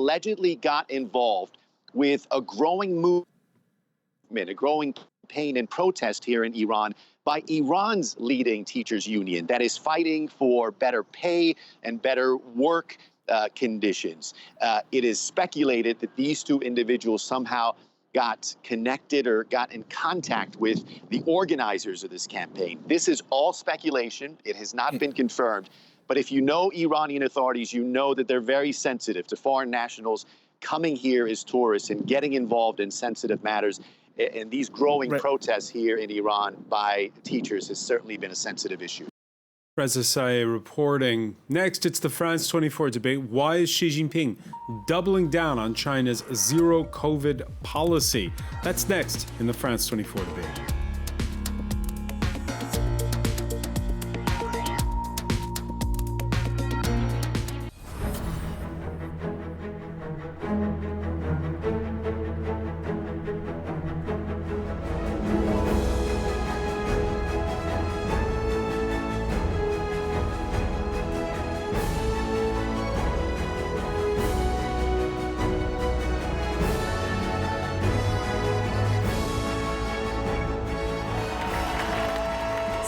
allegedly got involved with a growing movement, a growing campaign and protest here in Iran by Iran's leading teachers union that is fighting for better pay and better work conditions. It is speculated that these two individuals somehow got connected or got in contact with the organizers of this campaign. This is all speculation. It has not been confirmed. But if you know Iranian authorities, you know that they're very sensitive to foreign nationals coming here as tourists and getting involved in sensitive matters. And these growing protests here in Iran by teachers has certainly been a sensitive issue. Reza Saeh reporting. Next, it's the France 24 debate. Why is Xi Jinping doubling down on China's zero COVID policy? That's next in the France 24 debate.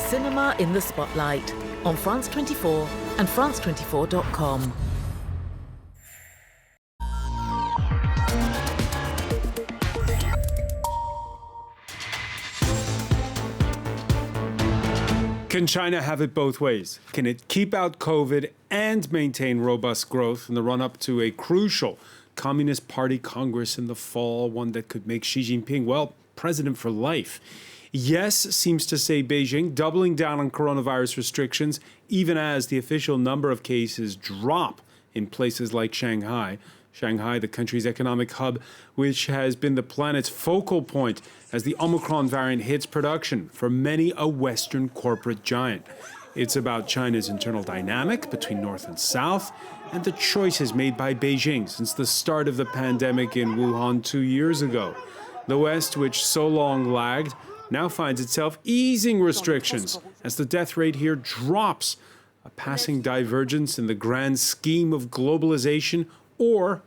Cinema in the Spotlight on France 24 and France24.com. Can China have it both ways? Can it keep out COVID and maintain robust growth in the run-up to a crucial Communist Party Congress in the fall, one that could make Xi Jinping, well, president for life? Yes, seems to say Beijing, doubling down on coronavirus restrictions, even as the official number of cases drop in places like Shanghai. Shanghai, the country's economic hub, which has been the planet's focal point as the Omicron variant hits production for many a Western corporate giant. It's about China's internal dynamic between North and South and the choices made by Beijing since the start of the pandemic in Wuhan 2 years ago. The West, which so long lagged, now finds itself easing restrictions as the death rate here drops. A passing divergence in the grand scheme of globalization, or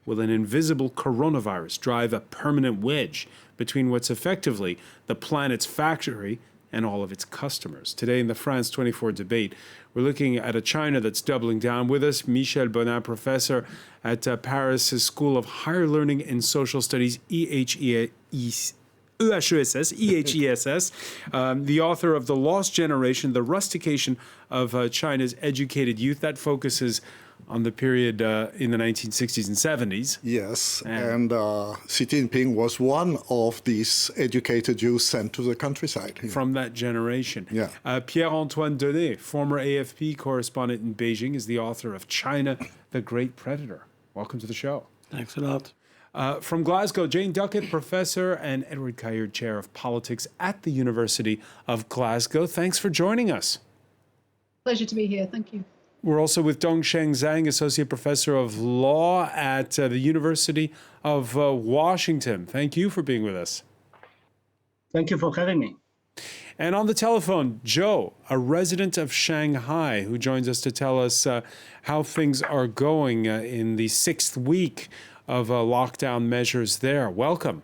will an invisible coronavirus drive a permanent wedge between what's effectively the planet's factory and all of its customers? Today in the France 24 debate, we're looking at a China that's doubling down. With us, Michel Bonin, professor at Paris' School of Higher Learning and Social Studies, EHESS, the author of The Lost Generation, The Rustication of China's Educated Youth. That focuses on the period in the 1960s and 70s. Yes, and Xi Jinping was one of these educated youth sent to the countryside. From that generation. Yeah. Pierre-Antoine Denet, former AFP correspondent in Beijing, is the author of China, the Great Predator. Welcome to the show. Thanks a lot. From Glasgow, Jane Duckett, professor, and Edward Caillard, chair of politics at the University of Glasgow. Thanks for joining us. Pleasure to be here. Thank you. We're also with Dongsheng Zhang, associate professor of law at the University of Washington. Thank you for being with us. Thank you for having me. And on the telephone, Joe, a resident of Shanghai, who joins us to tell us how things are going in the 6th week of lockdown measures there. Welcome.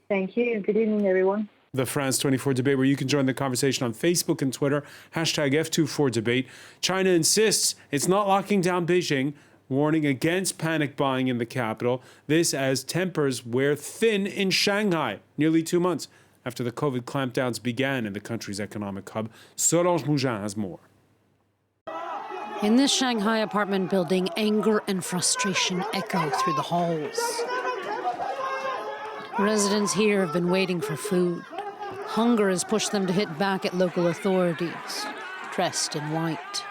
Thank you. Good evening, everyone. The France 24 debate, where you can join the conversation on Facebook and Twitter, hashtag F24debate. China insists it's not locking down Beijing, warning against panic buying in the capital. This as tempers wear thin in Shanghai, nearly 2 months after the COVID clampdowns began in the country's economic hub. Solange Mougin has more. In this Shanghai apartment building, anger and frustration echo through the halls. Residents here have been waiting for food. Hunger has pushed them to hit back at local authorities, dressed in white.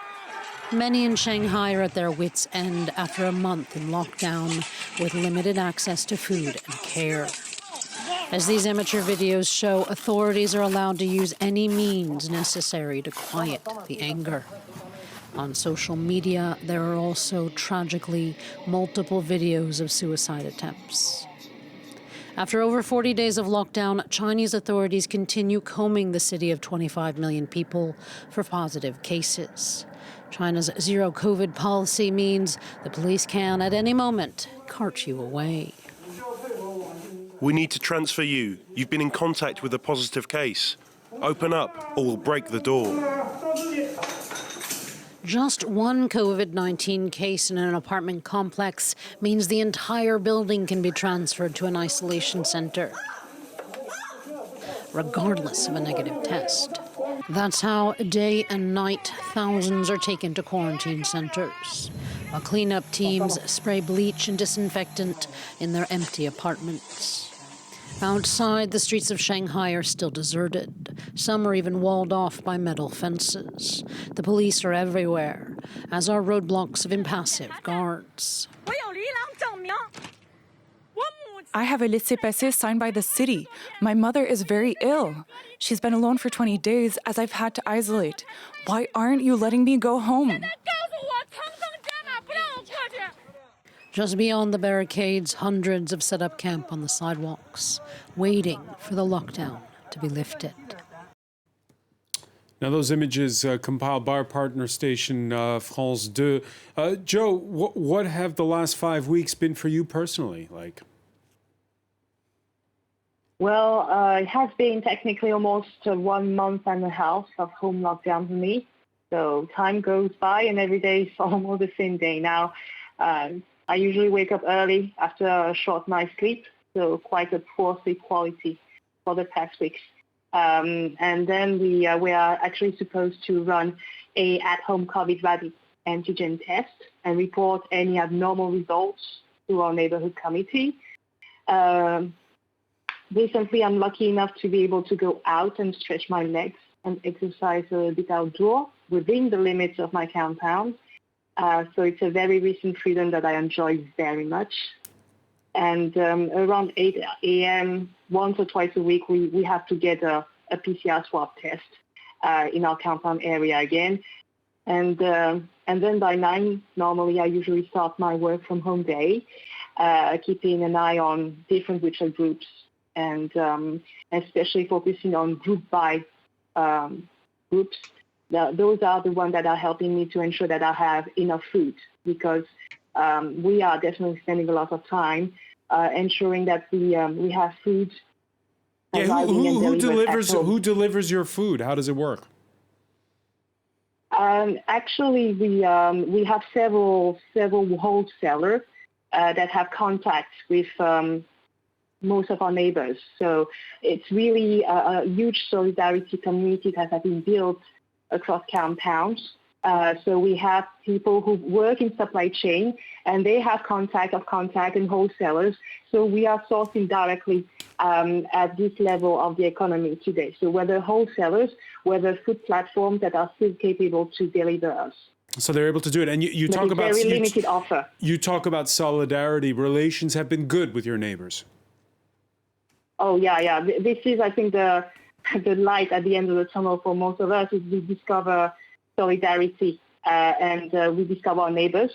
Many in Shanghai are at their wits' end after a month in lockdown with limited access to food and care. As these amateur videos show, authorities are allowed to use any means necessary to quiet the anger. On social media, there are also, tragically, multiple videos of suicide attempts. After over 40 days of lockdown, Chinese authorities continue combing the city of 25 million people for positive cases. China's zero COVID policy means the police can, at any moment, cart you away. We need to transfer you. You've been in contact with a positive case. Open up or we'll break the door. Just one COVID-19 case in an apartment complex means the entire building can be transferred to an isolation center, regardless of a negative test. That's how, day and night, thousands are taken to quarantine centers, while cleanup teams spray bleach and disinfectant in their empty apartments. Outside, the streets of Shanghai are still deserted. Some are even walled off by metal fences. The police are everywhere, as are roadblocks of impassive guards. I have a laissez-passer signed by the city. My mother is very ill. She's been alone for 20 days as I've had to isolate. Why aren't you letting me go home? Just beyond the barricades, hundreds have set up camp on the sidewalks, waiting for the lockdown to be lifted. Now, those images compiled by our partner station, France 2. Joe, what have the last 5 weeks been for you personally like? Well, it has been technically almost 1 month and a half of home lockdown for me. So time goes by and every day is almost the same day. Now, I usually wake up early after a short night's sleep, so quite a poor sleep quality for the past weeks. And then we are actually supposed to run a at-home COVID rapid antigen test and report any abnormal results to our neighborhood committee. Recently, I'm lucky enough to be able to go out and stretch my legs and exercise a bit outdoor within the limits of my compound. So it's a very recent freedom that I enjoy very much. And around 8 a.m., once or twice a week, we have to get a PCR swab test in our compound area again. And then by 9, normally I usually start my work from home day, keeping an eye on different virtual groups and especially focusing on group-by groups. Those are the ones that are helping me to ensure that I have enough food, because we are definitely spending a lot of time ensuring that we have food. Yeah, who delivers your food? How does it work? Actually, we have several wholesalers that have contacts with most of our neighbors. So it's really a huge solidarity community that has been built across compounds. So we have people who work in supply chain and they have contact and wholesalers. So we are sourcing directly at this level of the economy today. So whether wholesalers, whether food platforms that are still capable to deliver us. So they're able to do it. And you talk about very limited offer. You talk about solidarity. Relations have been good with your neighbors. Oh, yeah. This is, I think, the light at the end of the tunnel for most of us is we discover solidarity and we discover our neighbors.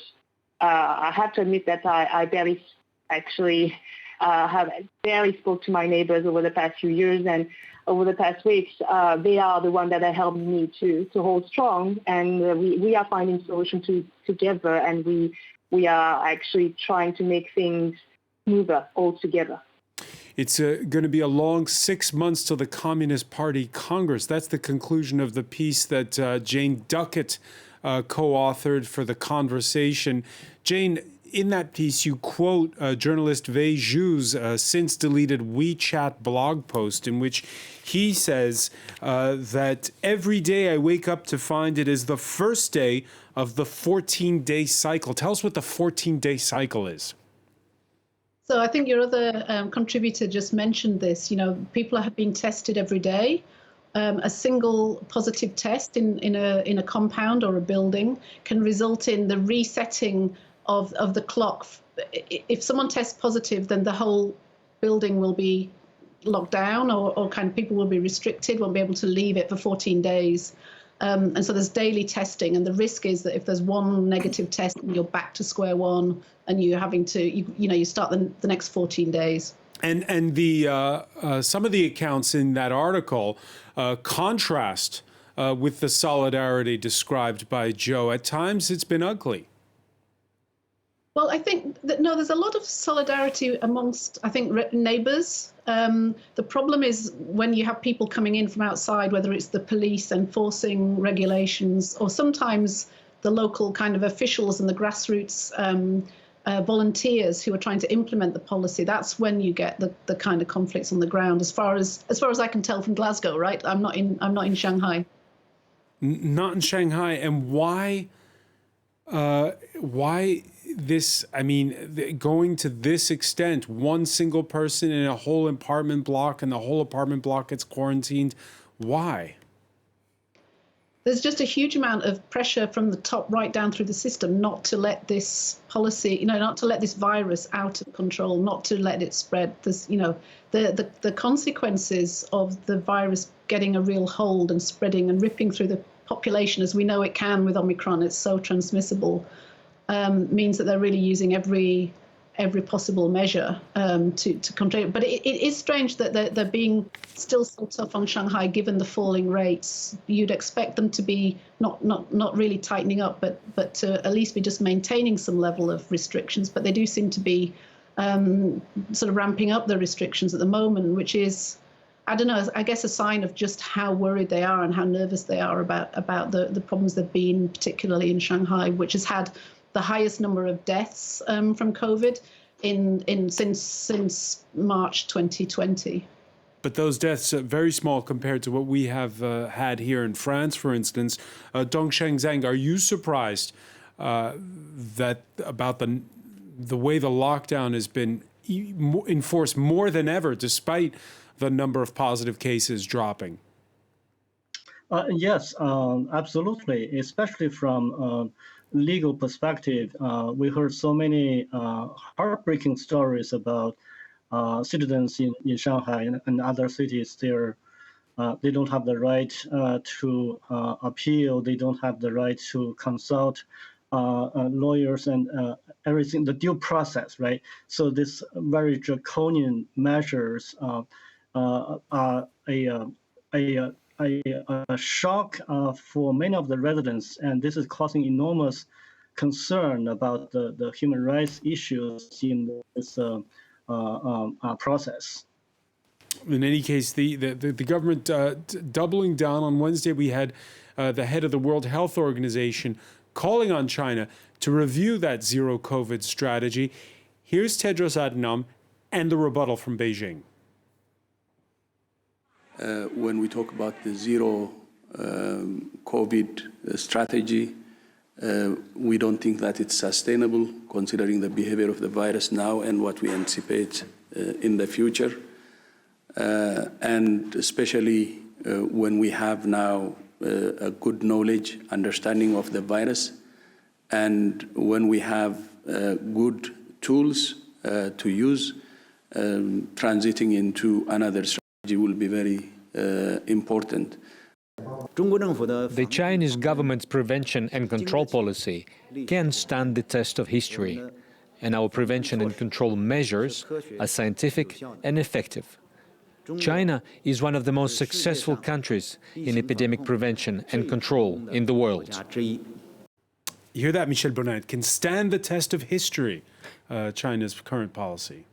I have to admit that I barely actually have barely spoke to my neighbors over the past few years, and over the past weeks, they are the ones that are helping me to hold strong, and we are finding solutions together, and we are actually trying to make things smoother all together. It's going to be a long 6 months till the Communist Party Congress. That's the conclusion of the piece that Jane Duckett co-authored for The Conversation. Jane, in that piece, you quote journalist Wei Zhu's since deleted WeChat blog post in which he says that every day I wake up to find it is the first day of the 14-day cycle. Tell us what the 14-day cycle is. So I think your other contributor just mentioned this. You know, people have been tested every day. A single positive test in a compound or a building can result in the resetting of the clock. If someone tests positive, then the whole building will be locked down, or kind of people will be restricted, won't be able to leave it for 14 days. And so there's daily testing, and the risk is that if there's one negative test, you're back to square one, and you're having to, you start the next 14 days. And the some of the accounts in that article contrast with the solidarity described by Joe. At times, it's been ugly. Well, I think that, no, there's a lot of solidarity amongst, I think, neighbours. The problem is when you have people coming in from outside, whether it's the police enforcing regulations or sometimes the local kind of officials and the grassroots volunteers who are trying to implement the policy. That's when you get the kind of conflicts on the ground. As far as I can tell from Glasgow, right? I'm not in Shanghai. Not in Shanghai, and why? Why this? I mean, going to this extent, one single person in a whole apartment block, and the whole apartment block gets quarantined. Why? There's just a huge amount of pressure from the top right down through the system not to let this policy, not to let this virus out of control, not to let it spread. There's, the consequences of the virus getting a real hold and spreading and ripping through the population, as we know it can with Omicron, it's so transmissible, means that they're really using every possible measure to control it. But it is strange that they're being still so tough on Shanghai, given the falling rates. You'd expect them to be not really tightening up, but to at least be just maintaining some level of restrictions. But they do seem to be sort of ramping up the restrictions at the moment, which is, I don't know, I guess a sign of just how worried they are and how nervous they are about the problems they've been, particularly in Shanghai, which has had the highest number of deaths from COVID since March 2020. But those deaths are very small compared to what we have had here in France, for instance. Dongsheng Zhang, are you surprised that about the way the lockdown has been enforced more than ever, despite the number of positive cases dropping? Yes, absolutely, especially from legal perspective. We heard so many heartbreaking stories about citizens in Shanghai and other cities. They don't have the right to appeal. They don't have the right to consult lawyers and everything, the due process, right? So this very draconian measures are a shock for many of the residents, and this is causing enormous concern about the human rights issues in this process. In any case, the government doubling down. On Wednesday, we had the head of the World Health Organization calling on China to review that zero COVID strategy. Here's Tedros Adhanom and the rebuttal from Beijing. When we talk about the zero COVID strategy, we don't think that it's sustainable considering the behavior of the virus now and what we anticipate in the future. And especially when we have now a good knowledge, understanding of the virus, and when we have good tools to use, transiting into another strategy will be very important. The Chinese government's prevention and control policy can stand the test of history, and our prevention and control measures are scientific and effective. China is one of the most successful countries in epidemic prevention and control in the world. You hear that, Michel Bonnet? Can stand the test of history, China's current policy?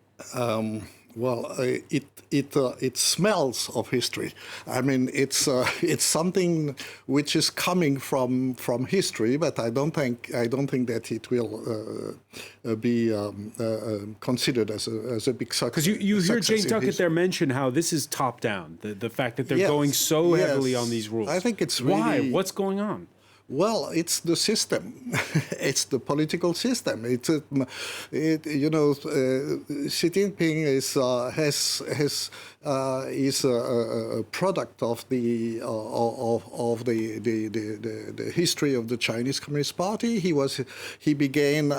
Well, it smells of history. I mean, it's something which is coming from history, but I don't think that it will be considered as a big success. Because you hear Jane Duckett there mention how this is top down, the fact that they're going so heavily on these rules. I think it's really, why? What's going on? Well, it's the system. It's the political system. Xi Jinping is a product of the history of the Chinese Communist Party. He began.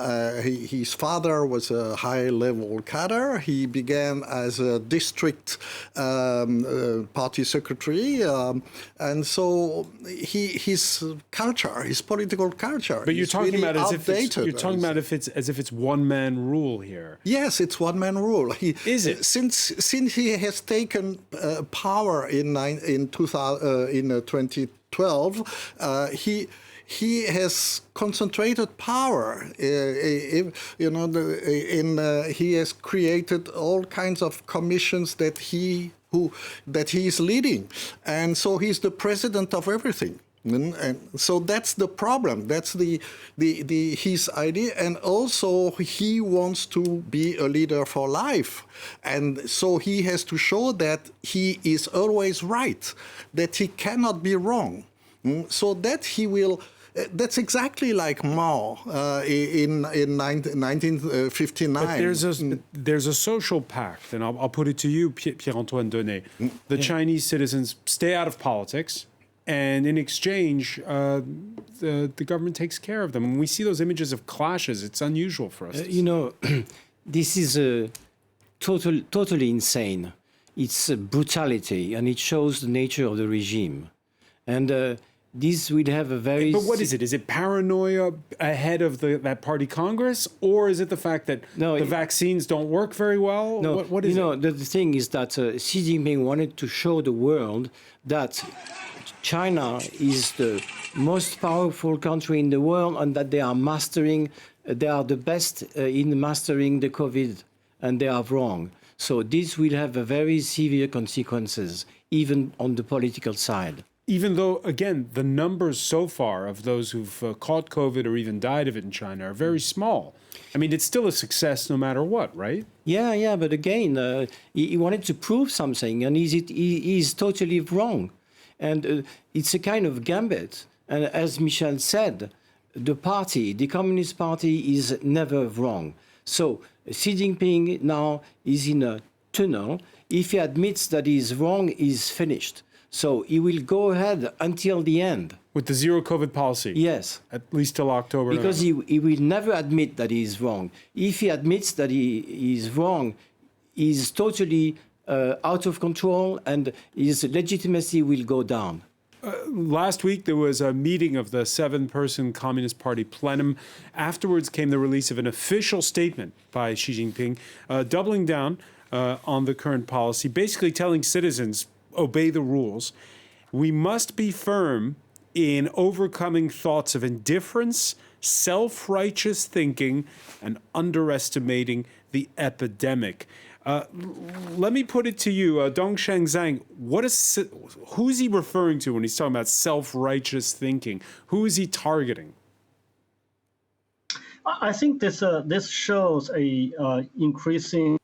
His father was a high-level cadre. He began as a district party secretary, and so his culture. His political culture. But you're talking really about outdated. as if it's one-man rule here. Yes, it's one-man rule. Is it? Since he has taken power in 2020. 12, he has concentrated power. He has created all kinds of commissions that he is leading, and so he's the president of everything. And so that's the problem. That's his idea, and also he wants to be a leader for life, and so he has to show that he is always right, that he cannot be wrong, so that he will. That's exactly like Mao in 1959. But there's a social pact, and I'll put it to you, Pierre-Antoine Donnet. The Chinese citizens stay out of politics, and in exchange, the government takes care of them. When we see those images of clashes, it's unusual for us. This is totally insane. It's brutality, and it shows the nature of the regime. And this would have a very... But what is it? Is it paranoia ahead of that party Congress? Or is it the fact that the vaccines don't work very well? No, what is it? The thing is that Xi Jinping wanted to show the world that China is the most powerful country in the world, and that they are the best in mastering the COVID, and they are wrong. So this will have a very severe consequences, even on the political side. Even though, again, the numbers so far of those who've caught COVID or even died of it in China are very small. I mean, it's still a success no matter what, right? Yeah, but again, he wanted to prove something, and he's totally wrong. And it's a kind of gambit. And as Michel said, the Communist Party is never wrong. So Xi Jinping now is in a tunnel. If he admits that he is wrong, he's finished. So he will go ahead until the end. With the zero COVID policy? Yes. At least till October. Because he will never admit that he is wrong. If he admits that he is wrong, he is totally out of control, and his legitimacy will go down. Last week, there was a meeting of the 7-person Communist Party plenum. Afterwards came the release of an official statement by Xi Jinping, doubling down on the current policy, basically telling citizens, obey the rules. We must be firm in overcoming thoughts of indifference, self-righteous thinking, and underestimating the epidemic. Let me put it to you, Dongsheng Zhang, who is he referring to when he's talking about self-righteous thinking? Who is he targeting? I think this shows a increasing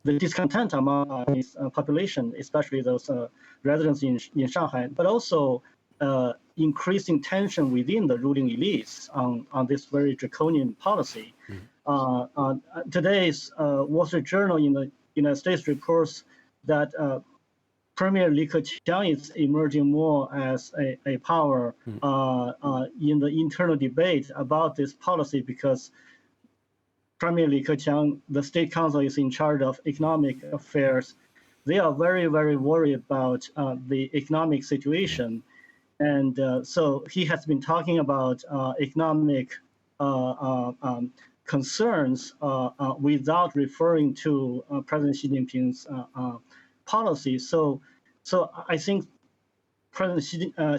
the discontent among his population, especially those residents in Shanghai, but also increasing tension within the ruling elites on this very draconian policy. Today's Wall Street Journal in the United States reports that Premier Li Keqiang is emerging more as a power in the internal debate about this policy, because Premier Li Keqiang, the State Council, is in charge of economic affairs. They are very, very worried about the economic situation. And so he has been talking about economic concerns without referring to President Xi Jinping's policy. So I think President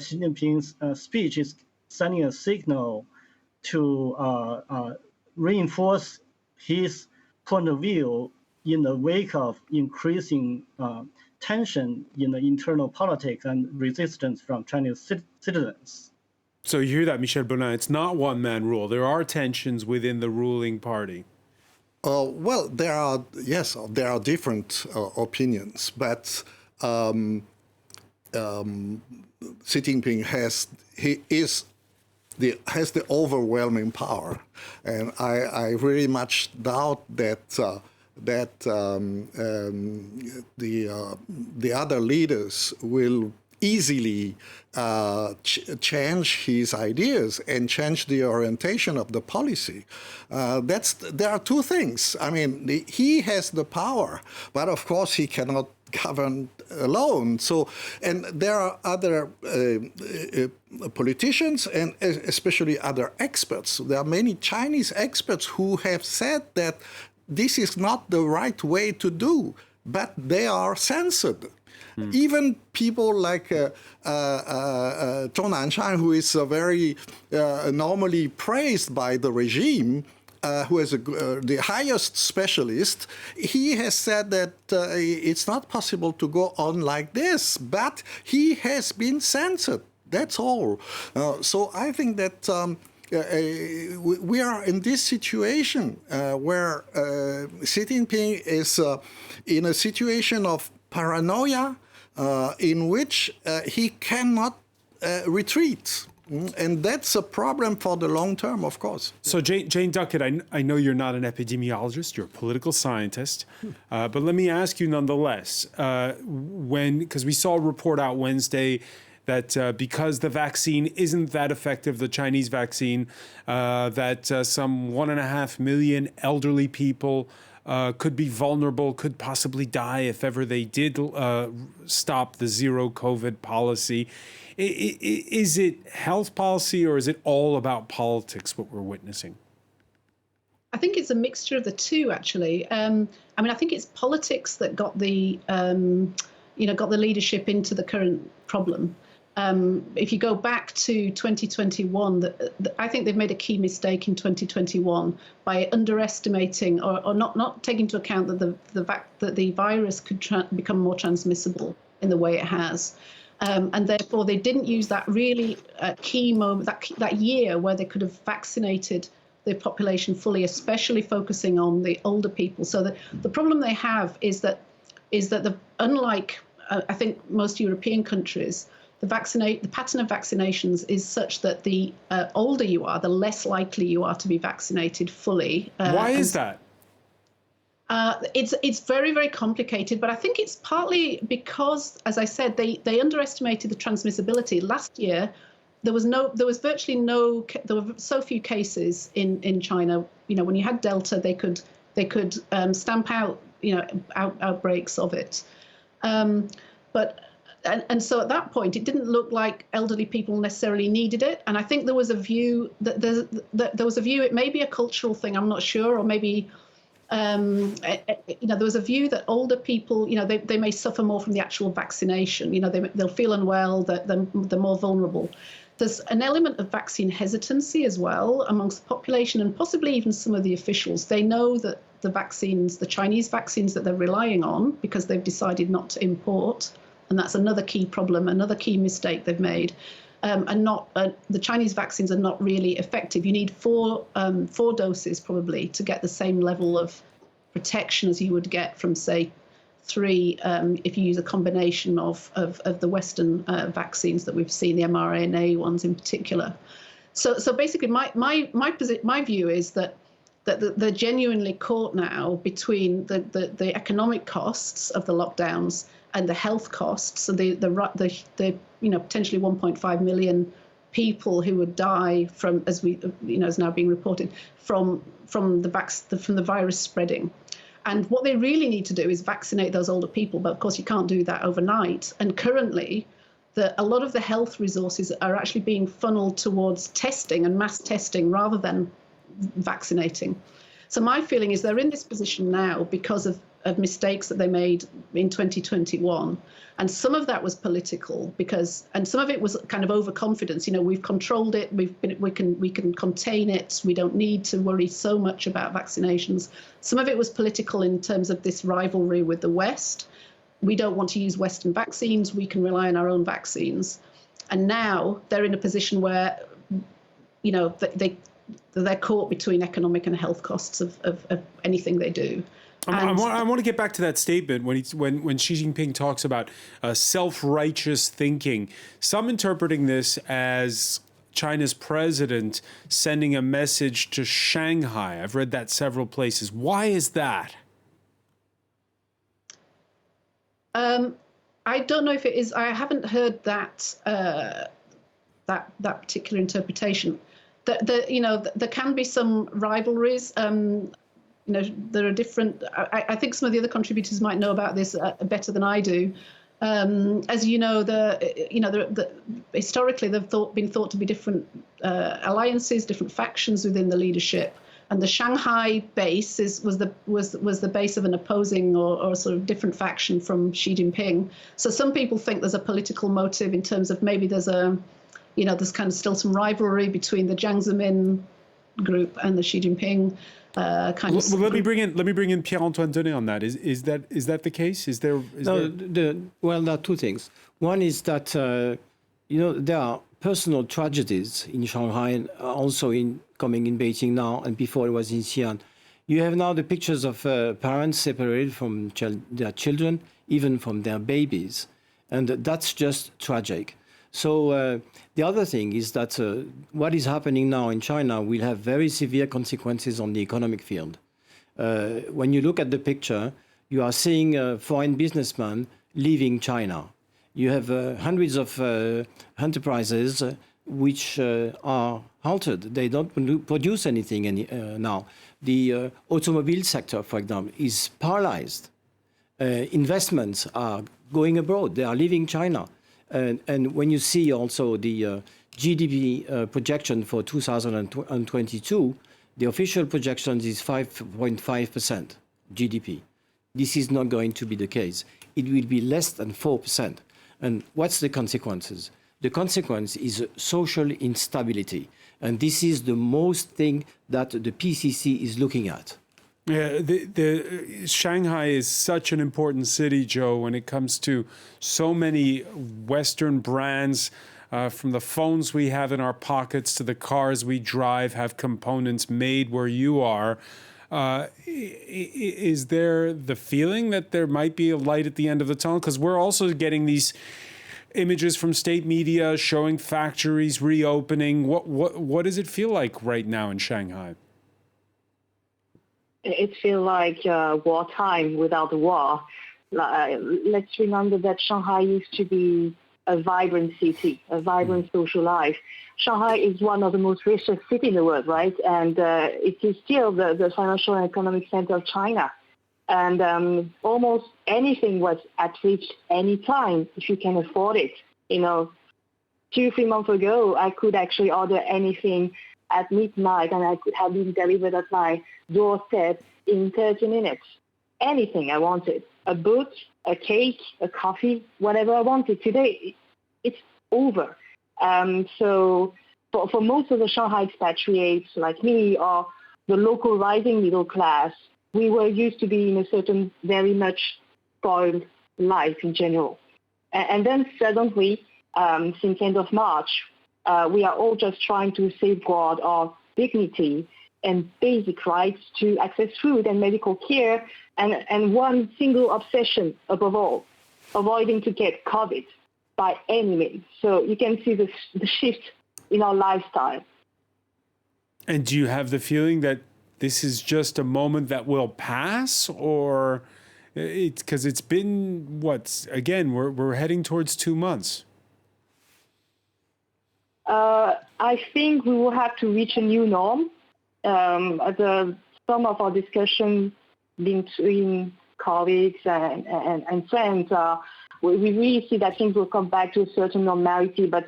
Xi Jinping's speech is sending a signal to reinforce his point of view in the wake of increasing tension in the internal politics and resistance from Chinese citizens. So you hear that, Michel Bonin, it's not one-man rule. There are tensions within the ruling party. Well, there are different opinions, but Xi Jinping has the overwhelming power, and I very much doubt that the other leaders will easily change his ideas and change the orientation of the policy. There are two things. I mean, he has the power, but of course he cannot govern alone. So, and there are other politicians and especially other experts. There are many Chinese experts who have said that this is not the right way to do. but they are censored. Even people like Zhou Nanshan, who is very normally praised by the regime, who is the highest specialist, he has said that it's not possible to go on like this, but he has been censored. That's all. So I think that we are in this situation where Xi Jinping is in a situation of paranoia in which he cannot retreat. And that's a problem for the long term, of course. So Jane Duckett, I know you're not an epidemiologist, you're a political scientist, but let me ask you nonetheless, because we saw a report out Wednesday that because the vaccine isn't that effective, the Chinese vaccine, that some 1.5 million elderly people could be vulnerable, could possibly die if ever they did stop the zero COVID policy. Is it health policy or is it all about politics, what we're witnessing? I think it's a mixture of the two, actually. I think it's politics that got the leadership into the current problem. If you go back to 2021, I think they've made a key mistake in 2021 by underestimating or not taking into account that the virus could become more transmissible in the way it has. And therefore, they didn't use that really key moment, that year where they could have vaccinated the population fully, especially focusing on the older people. So the problem they have is that unlike I think most European countries, the pattern of vaccinations is such that the older you are, the less likely you are to be vaccinated fully. Why is that? It's very, very complicated, but I think it's partly because, as I said, they underestimated the transmissibility. Last year, there were so few cases in China. When you had Delta, they could stamp out outbreaks of it. And so at that point, it didn't look like elderly people necessarily needed it. And I think there was a view it may be a cultural thing, I'm not sure, or maybe there was a view that older people, they may suffer more from the actual vaccination. They'll feel unwell, they're more vulnerable. There's an element of vaccine hesitancy as well amongst the population and possibly even some of the officials. They know that the Chinese vaccines that they're relying on, because they've decided not to import, and that's another key problem, another key mistake they've made. The Chinese vaccines are not really effective. You need four doses probably to get the same level of protection as you would get from, say, 3 if you use a combination of the Western vaccines that we've seen, the mRNA ones in particular. So basically, my view is that they're genuinely caught now between the economic costs of the lockdowns and the health costs, and the potentially 1.5 million people who would die from, as now being reported, from the virus spreading. And what they really need to do is vaccinate those older people, but of course you can't do that overnight. And currently, a lot of the health resources are actually being funneled towards testing and mass testing rather than vaccinating. So my feeling is they're in this position now because of mistakes that they made in 2021. And some of that was political and some of it was kind of overconfidence. We've controlled it. We can contain it. We don't need to worry so much about vaccinations. Some of it was political in terms of this rivalry with the West. We don't want to use Western vaccines. We can rely on our own vaccines. And now they're in a position where, they're caught between economic and health costs of anything they do. I want to get back to that statement when Xi Jinping talks about self-righteous thinking. Some interpreting this as China's president sending a message to Shanghai. I've read that several places. Why is that? I don't know if it is. I haven't heard that particular interpretation. There can be some rivalries. There are different. I think some of the other contributors might know about this better than I do. As you know, historically they've been thought to be different alliances, different factions within the leadership. And the Shanghai base was the base of an opposing or sort of different faction from Xi Jinping. So some people think there's a political motive in terms of maybe there's there's kind of still some rivalry between the Jiang Zemin group and the Xi Jinping kind of. Well, let me bring in Pierre-Antoine Denet on that. Is that the case? There are two things. One is that there are personal tragedies in Shanghai and also coming in Beijing now, and before it was in Xi'an. You have now the pictures of parents separated from their children, even from their babies, and that's just tragic. So the other thing is that what is happening now in China will have very severe consequences on the economic field. When you look at the picture, you are seeing foreign businessmen leaving China. You have hundreds of enterprises which are halted. They don't produce anything now. The automobile sector, for example, is paralyzed. Investments are going abroad. They are leaving China. And when you see also the GDP projection for 2022, the official projection is 5.5% GDP. This is not going to be the case. It will be less than 4%. And what's the consequences? The consequence is social instability. And this is the most thing that the PCC is looking at. Yeah, the Shanghai is such an important city, Joe, when it comes to so many Western brands, from the phones we have in our pockets to the cars we drive, have components made where you are. Is there the feeling that there might be a light at the end of the tunnel? Because we're also getting these images from state media showing factories reopening. What does it feel like right now in Shanghai? It feels like wartime without war. Let's remember that Shanghai used to be a vibrant city, a vibrant social life. Shanghai is one of the most richest cities in the world, right? And it is still the financial and economic center of China. And almost anything was at reach any time if you can afford it. 2-3 months ago, I could actually order anything at midnight and I could have been delivered at my doorstep in 30 minutes. Anything I wanted. A book, a cake, a coffee, whatever I wanted. Today, it's over. So for most of the Shanghai expatriates like me or the local rising middle class, we were used to be in a certain very much spoiled life in general. And then suddenly, since end of March, we are all just trying to safeguard our dignity and basic rights to access food and medical care, and one single obsession above all, avoiding to get COVID by any means. So you can see the shift in our lifestyle. And do you have the feeling that this is just a moment that will pass, or because it's been we're heading towards 2 months? I think we will have to reach a new norm. Some of our discussions between colleagues and friends, we really see that things will come back to a certain normality, but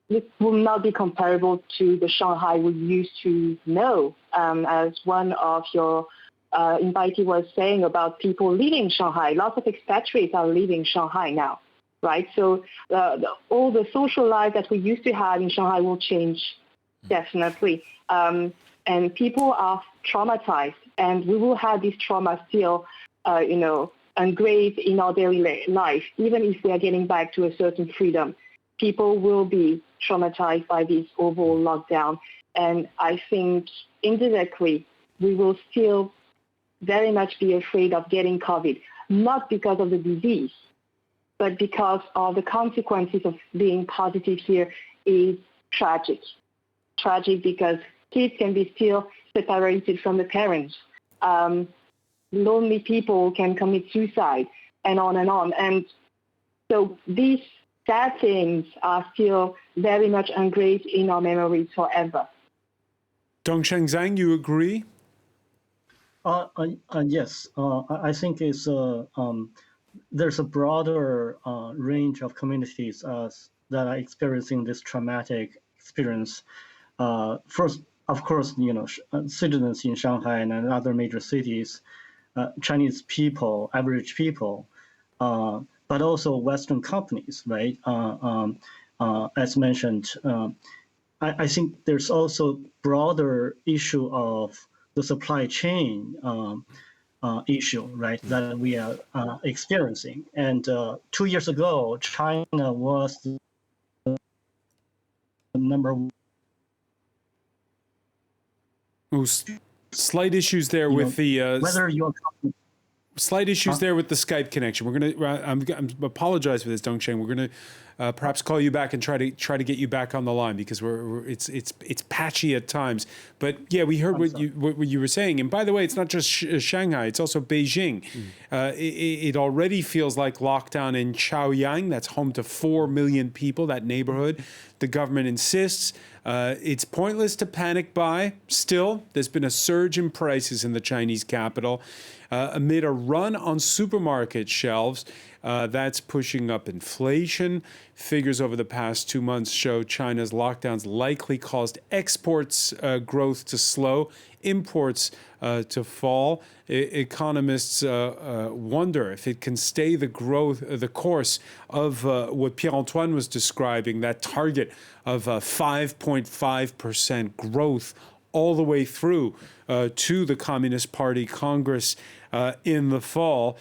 it will not be comparable to the Shanghai we used to know. As one of your invitee was saying about people leaving Shanghai, lots of expatriates are leaving Shanghai now, right? So all the social life that we used to have in Shanghai will change, definitely. And people are traumatized, and we will have this trauma still, engraved in our daily life. Even if we are getting back to a certain freedom, people will be traumatized by this overall lockdown. And I think indirectly, we will still very much be afraid of getting COVID, not because of the disease, but because of the consequences of being positive here is tragic. Tragic because kids can be still separated from the parents. Lonely people can commit suicide, and on and on. And so these sad things are still very much engraved in our memories forever. Dongsheng Zhang, you agree? Yes. I think it's there's a broader range of communities that are experiencing this traumatic experience. First, of course, citizens in Shanghai and other major cities, Chinese people, average people, but also Western companies, right? As mentioned, I think there's also broader issue of the supply chain issue, right, that we are experiencing. And 2 years ago, China was the number one. Slight issues there with the whether you're slight issues there with the Skype connection. We're gonna. I'm apologize for this, Dongsheng. We're gonna perhaps call you back and try to get you back on the line because it's patchy at times. But yeah, we heard what you were saying. And by the way, it's not just Shanghai; it's also Beijing. It already feels like lockdown in Chaoyang. That's home to 4 million people. That neighborhood. The government insists it's pointless to panic buy. Still, there's been a surge in prices in the Chinese capital amid a run on supermarket shelves. That's pushing up inflation. Figures over the past 2 months show China's lockdowns likely caused exports growth to slow, imports to fall. Economists wonder if it can stay the course of what Pierre-Antoine was describing, that target of 5.5% growth all the way through to the Communist Party Congress in the fall.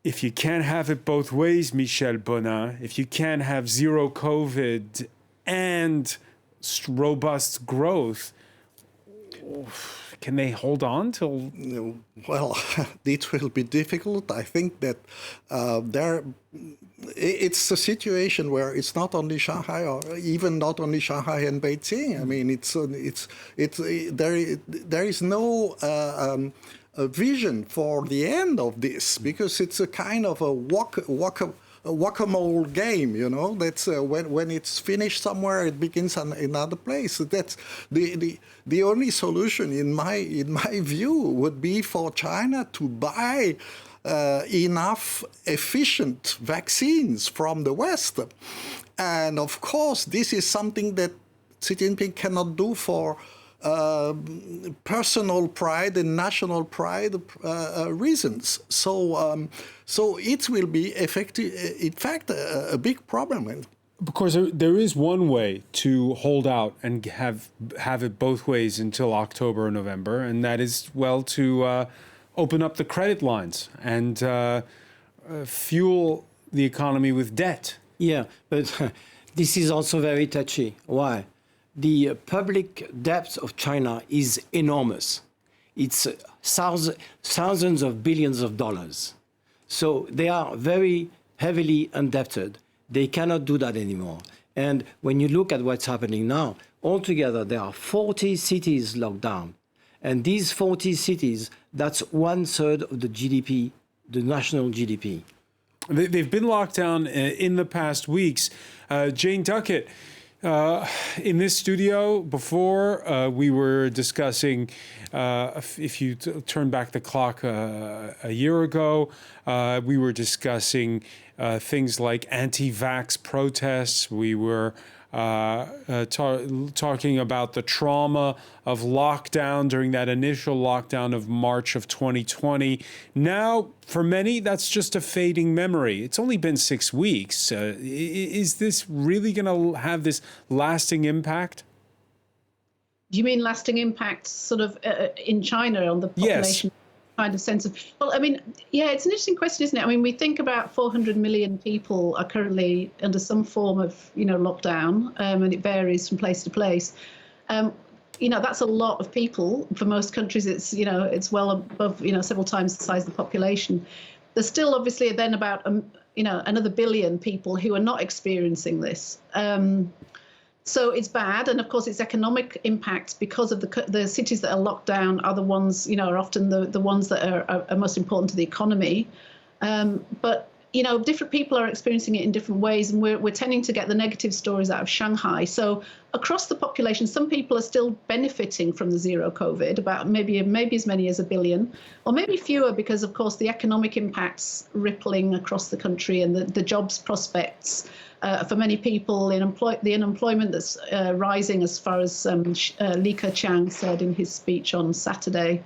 If you can't have it both ways, Michel Bonin, if you can't have zero COVID and robust growth, can they hold on till? Well, it will be difficult. I think that it's a situation where it's not only Shanghai, or even not only Shanghai and Beijing. I mean, there is no a vision for the end of this, because it's a kind of a whack-a-mole game, That's when it's finished somewhere, it begins another place. That's the only solution, in my view, would be for China to buy enough efficient vaccines from the West. And of course, this is something that Xi Jinping cannot do for personal pride and national pride reasons. So it will be in fact, a big problem. Because there is one way to hold out and have it both ways until October or November, and that is, to open up the credit lines and fuel the economy with debt. Yeah, but this is also very touchy. Why? The public debt of China is enormous. It's thousands of billions of dollars. So they are very heavily indebted. They cannot do that anymore. And when you look at what's happening now, altogether there are 40 cities locked down. And these 40 cities, that's 1/3 of the GDP, the national GDP. They've been locked down in the past weeks. Jane Duckett, in this studio before, we were discussing, if you turn back the clock a year ago, we were discussing things like anti-vax protests. We were talking about the trauma of lockdown during that initial lockdown of March of 2020. Now, for many, that's just a fading memory. It's only been 6 weeks. Is this really going to have this lasting impact? Do you mean lasting impact sort of in China on the population? Yes. Kind of sense of, well, I mean, yeah, it's an interesting question, isn't it? I mean, we think about 400 million people are currently under some form of, lockdown, and it varies from place to place. That's a lot of people. For most countries, it's, it's well above, several times the size of the population. There's still obviously then about, another billion people who are not experiencing this. So it's bad, and of course its economic impact, because of the cities that are locked down are the ones, are often the ones that are most important to the economy. But different people are experiencing it in different ways, and we're tending to get the negative stories out of Shanghai. So across the population, some people are still benefiting from the zero COVID, about maybe as many as 1 billion, or maybe fewer, because of course the economic impacts rippling across the country and the jobs prospects for many people, the unemployment that's rising, as far as Li Keqiang said in his speech on Saturday.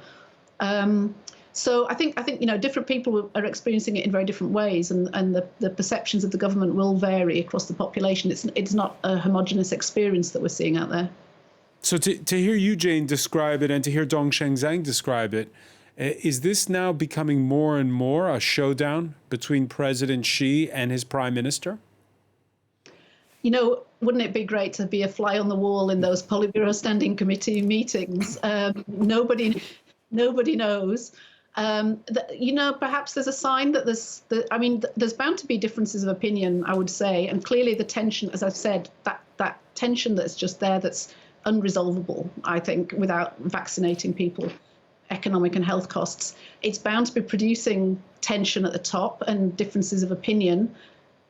So I think different people are experiencing it in very different ways, and the perceptions of the government will vary across the population. It's not a homogenous experience that we're seeing out there. So to hear you, Jane, describe it, and to hear Dongsheng Zhang describe it, is this now becoming more and more a showdown between President Xi and his prime minister? Wouldn't it be great to be a fly on the wall in those Politburo Standing Committee meetings? Nobody knows. Perhaps there's a sign that there's bound to be differences of opinion, I would say, and clearly the tension, as I've said, that tension that's just there, that's unresolvable, I think, without vaccinating people, economic and health costs. It's bound to be producing tension at the top and differences of opinion.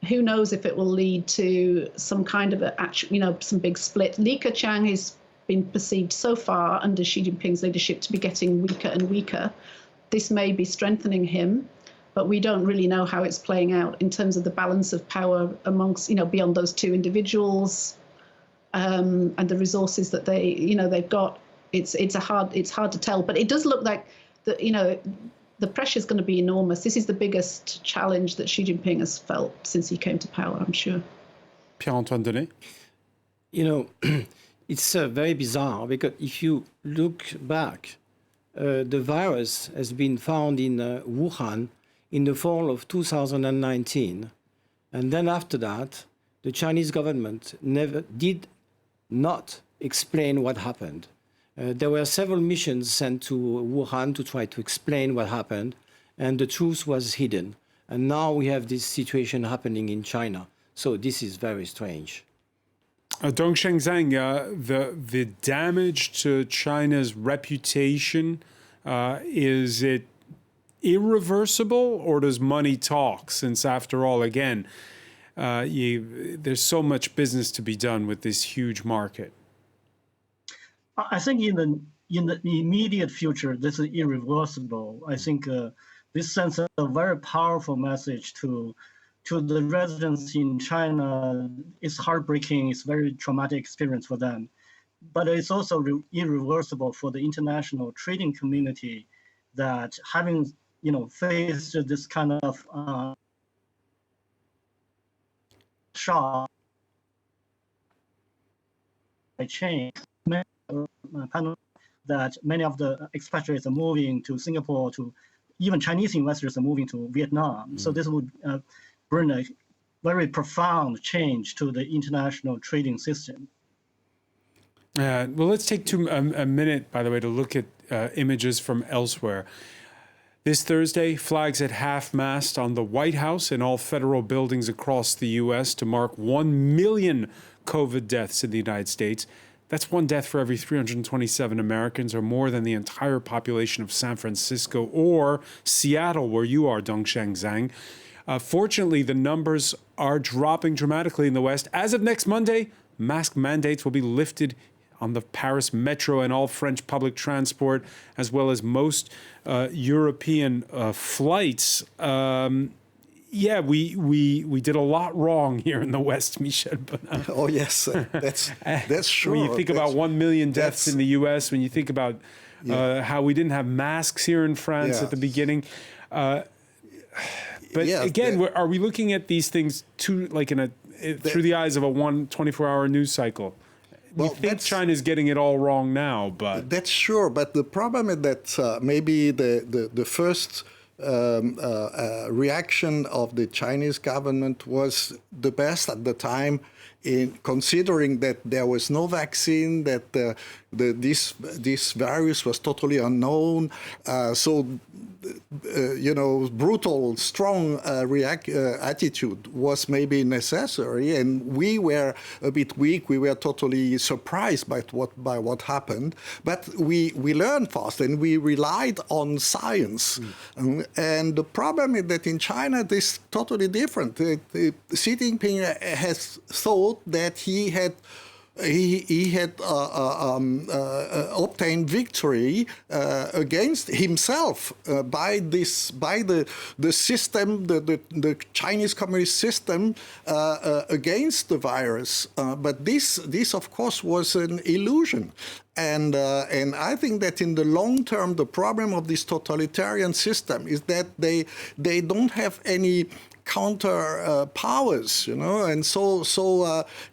Who knows if it will lead to some kind of some big split. Li Keqiang has been perceived so far under Xi Jinping's leadership to be getting weaker and weaker. This may be strengthening him, but we don't really know how it's playing out in terms of the balance of power amongst, beyond those two individuals, and the resources that they've got. It's hard to tell, but it does look like the pressure is going to be enormous. This is the biggest challenge that Xi Jinping has felt since he came to power, I'm sure. Pierre-Antoine Denet? It's very bizarre, because if you look back, the virus has been found in Wuhan in the fall of 2019. And then after that, the Chinese government did not explain what happened. There were several missions sent to Wuhan to try to explain what happened, and the truth was hidden. And now we have this situation happening in China. So this is very strange. Dongsheng Zhang, the damage to China's reputation, is it irreversible, or does money talk? Since after all, again, there's so much business to be done with this huge market. I think in the immediate future, this is irreversible. I think this sends a very powerful message to the residents in China. It's heartbreaking. It's a very traumatic experience for them. But it's also irreversible for the international trading community, that having faced this kind of shock change, that many of the expatriates are moving to Singapore, to even Chinese investors are moving to Vietnam. So this would bring a very profound change to the international trading system. Well, let's take a minute, by the way, to look at images from elsewhere. This Thursday, flags at half-mast on the White House and all federal buildings across the U.S. to mark 1 million COVID deaths in the United States. That's one death for every 327 Americans, or more than the entire population of San Francisco or Seattle, where you are, Dongsheng Zhang. Fortunately, the numbers are dropping dramatically in the West. As of next Monday, mask mandates will be lifted on the Paris metro and all French public transport, as well as most European flights. We did a lot wrong here in the West, Michel Bonin. Oh, yes, that's true. When you think about 1 million deaths in the U.S., when you think about how we didn't have masks here in France at the beginning. Are we looking at these things through the eyes of a 24-hour news cycle? You think China's getting it all wrong now, but... That's sure, but the problem is that maybe the first reaction of the Chinese government was the best at the time, in considering that there was no vaccine, that this virus was totally unknown. Brutal, strong attitude was maybe necessary, and we were a bit weak. We were totally surprised by what happened, but we learned fast, and we relied on science. And the problem is that in China, this is totally different. Xi Jinping has thought that he had obtained victory against himself by the system, the Chinese communist system against the virus. But this of course was an illusion. And I think that in the long term, the problem of this totalitarian system is that they don't have any counter powers, and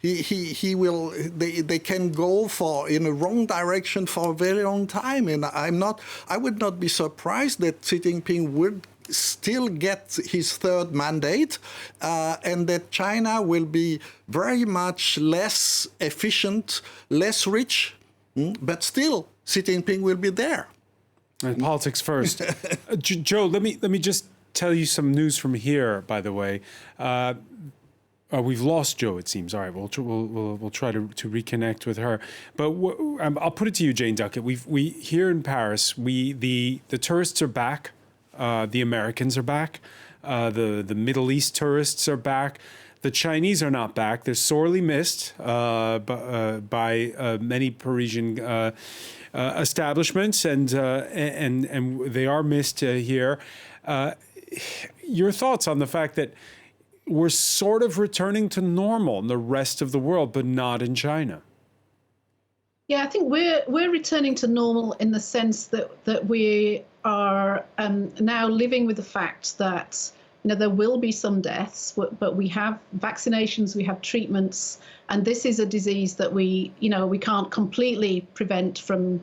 they can go in a wrong direction for a very long time. And I would not be surprised that Xi Jinping would still get his third mandate, and that China will be very much less efficient, less rich, but still Xi Jinping will be there. And politics first. Joe, let me just tell you some news from here, by the way. We've lost Joe, it seems. All right, we'll try to reconnect with her. But I'll put it to you, Jane Duckett. We here in Paris, the tourists are back. The Americans are back. The Middle East tourists are back. The Chinese are not back. They're sorely missed by many Parisian establishments, and they are missed here. Your thoughts on the fact that we're sort of returning to normal in the rest of the world, but not in China? Yeah, I think we're returning to normal in the sense that we are now living with the fact that there will be some deaths, but we have vaccinations, we have treatments, and this is a disease that we can't completely prevent from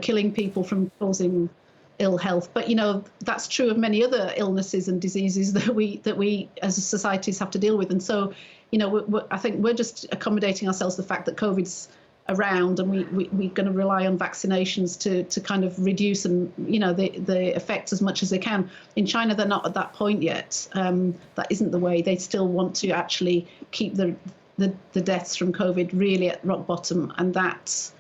killing people, from causing ill health. But that's true of many other illnesses and diseases that we as societies have to deal with. And so I think we're just accommodating ourselves to the fact that COVID's around, and we're going to rely on vaccinations to kind of reduce the effect as much as they can. In China, they're not at that point yet. That isn't the way. They still want to actually keep the deaths from COVID really at rock bottom, and that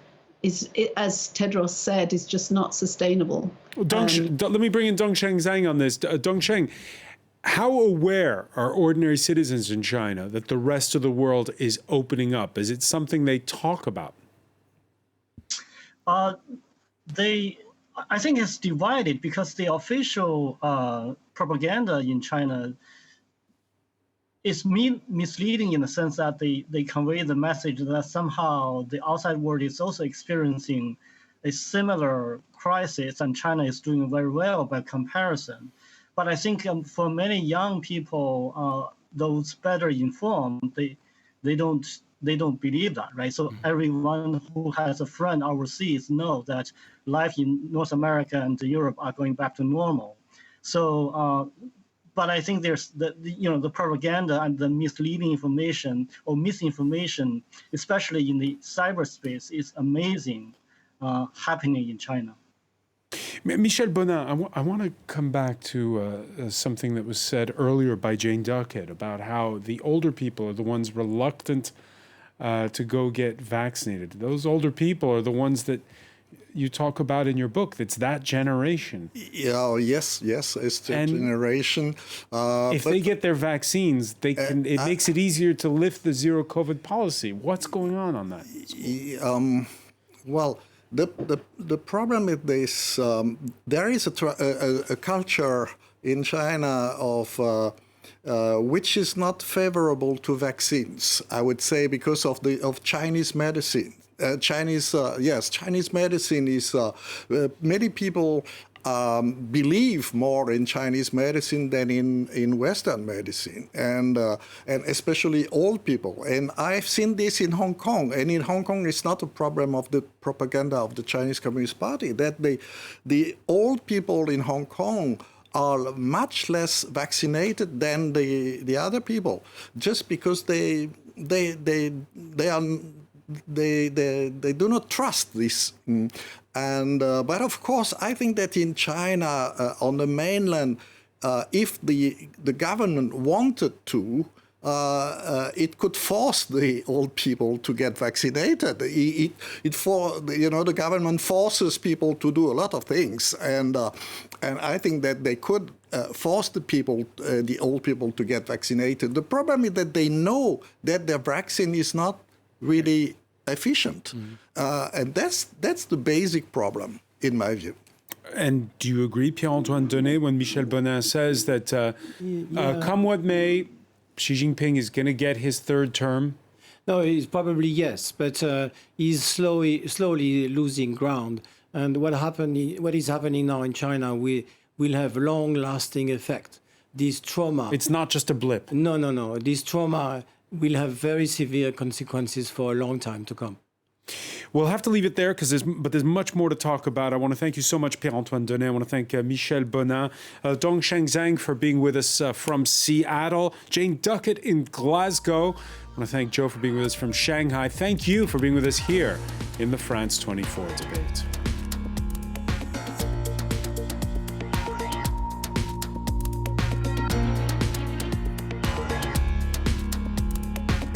is, as Tedros said, is just not sustainable. Let me bring in Dongsheng Zhang on this. Dongsheng, how aware are ordinary citizens in China that the rest of the world is opening up? Is it something they talk about? I think it's divided, because the official propaganda in China is misleading in the sense that they convey the message that somehow the outside world is also experiencing a similar crisis, and China is doing very well by comparison. But I think for many young people, those better informed, they don't believe that, right? So everyone who has a friend overseas know that life in North America and Europe are going back to normal. So, but I think there's the propaganda and the misleading information or misinformation, especially in the cyberspace, is amazing happening in China. Michel Bonin, I want to come back to something that was said earlier by Jane Duckett about how the older people are the ones reluctant to go get vaccinated. Those older people are the ones that you talk about in your book. That's that generation. Yeah, yes, it's the generation. If they get their vaccines, they can. It makes it easier to lift the zero COVID policy. What's going on that? Well, the problem with this, there is a culture in China of which is not favorable to vaccines, I would say, because of Chinese medicine. Chinese medicine is many people believe more in Chinese medicine than in Western medicine, and especially old people. And I've seen this in Hong Kong. And in Hong Kong, it's not a problem of the propaganda of the Chinese Communist Party, that the old people in Hong Kong are much less vaccinated than the other people, just because they they do not trust this. And but of course, I think that in China, on the mainland, if the government wanted to, it could force the old people to get vaccinated. The government forces people to do a lot of things, and I think that they could force the old people to get vaccinated. The problem is that they know that their vaccine is not really efficient, and that's the basic problem, in my view. And do you agree, Pierre-Antoine Denet, when Michel Bonin says that come what may, Xi Jinping is going to get his third term? No, it's probably yes, but he's slowly losing ground. And what is happening now in China will have long-lasting effect. This trauma. It's not just a blip. No. This trauma will have very severe consequences for a long time to come. We'll have to leave it there but there's much more to talk about. I want to thank you so much, Pierre-Antoine Denet. I want to thank Michel Bonin, Dongsheng Zhang for being with us from Seattle, Jane Duckett in Glasgow. I want to thank Joe for being with us from Shanghai. Thank you for being with us here in the France 24 debate.